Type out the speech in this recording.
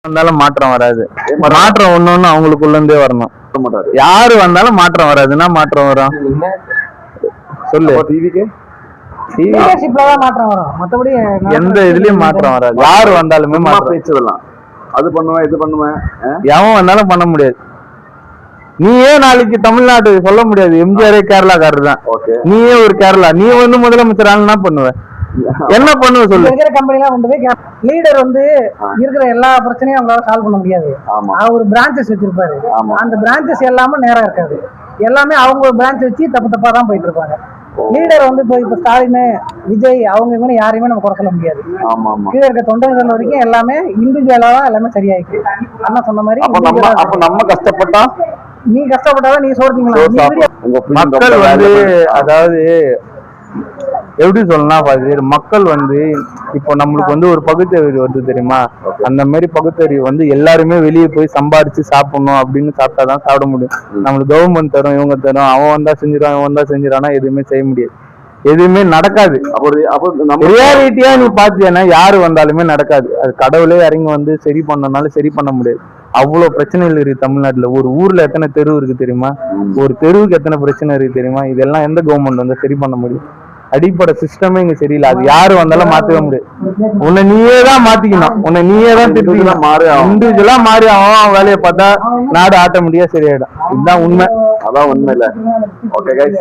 வந்தாலும் மாற்றம் வராது. மாற்றம் ஒண்ணு அவங்களுக்குள்ள இருந்தே வரணும். யாரு வந்தாலும் மாற்றம் வராதுன்னா மாற்றம் வரும். சொல்லு. மாற்றம் வரும். மத்தபடி எந்த இதுலயும் மாற்றம் வராது. யாரு வந்தாலுமே பேச்சுடலாம். அது பண்ணுவேன் இது பண்ணுவேன். எவன் வந்தாலும் பண்ண முடியாது. நீயே நாளைக்கு தமிழ்நாடு சொல்ல முடியாது. எம்ஜிஆரே கேரளாக்காரர் தான். நீயே ஒரு கேரளா, நீ வந்து முதலமைச்சர் என்ன பண்ணுவ? என்ன பண்ணுவ சொல்லு. இருக்கிற கம்பெனிலாம் கொண்டு போய் லீடர் வந்து இருக்கிற எல்லா பிரச்சனையும் அவங்களால சால்வ் பண்ண முடியாது. அவர் பிரான்ச்சஸ் வச்சிருப்பாரு. அந்த பிரான்ச்சஸ் எல்லாமே நேரம் இருக்காது. எல்லாமே அவங்க பிரான்ச் வச்சு தப்பா தான் போயிட்டு இருப்பாங்க. லீடர் வந்து இப்ப ஸ்டாலின், விஜய் அவங்க இவங்க யாரையுமே நம்ம குறை சொல்ல முடியாது. கீழே இருக்க தொண்டர்கள் வரைக்கும் எல்லாமே இண்டிவிஜுவலா தான் எல்லாமே சரியாயிருக்கு. அண்ணா சொன்ன மாதிரி நம்ம கஷ்டப்பட்டா நீ கஷ்டப்பட்டாதான் நீ சோர்த்தீங்களா. மக்கள் வந்து அதாவது எப்படி சொல்லலாம், மக்கள் வந்து இப்போ நம்மளுக்கு வந்து ஒரு பகுத்தறிவு வருது தெரியுமா? அந்த மாதிரி பகுத்தறிவு வந்து எல்லாருமே வெளியே போய் சம்பாதிச்சு சாப்பிடணும் அப்படின்னு சாப்பிட்டாதான் சாப்பிட முடியும். நம்மளுக்கு கவர்மெண்ட் தரும், இவங்க தரும், அவன் வந்தா செஞ்சிடான், இவன் வந்தா செஞ்சிடானா எதுவுமே செய்ய முடியாது. எதுவுமே நடக்காது. ரியாலிட்டியா நீ பாத்தியானா யாரு வந்தாலுமே நடக்காது. அது கடவுளே இறங்கி வந்து சரி பண்ணனாலும் சரி பண்ண முடியாது. அவ்வளவு பிரச்சனைகள் இருக்கு தமிழ்நாட்டுல. ஒரு ஊர்ல எத்தனை தெரு இருக்கு தெரியுமா? ஒரு தெருவுக்கு எத்தனை பிரச்சனை இருக்கு தெரியுமா? இதெல்லாம் எந்த கவர்மெண்ட் வந்து சரி பண்ண முடியும்? அடிப்படை சிஸ்டமே இங்க சரியில்லை. அது யாரு வந்தாலும் மாத்தவே முடியாது. உன்னை நீயே தான் மாத்திக்கணும். உன்னை நீயே தான் திருப்பிக்கலாம். இண்டிவிஜுவலா மாறி அவன் வேலையை பார்த்தா நாடு ஆட்டோமேட்டிக்கா சரியாயிடும். இதுதான் உண்மை. அதான் உண்மை இல்ல. Okay guys.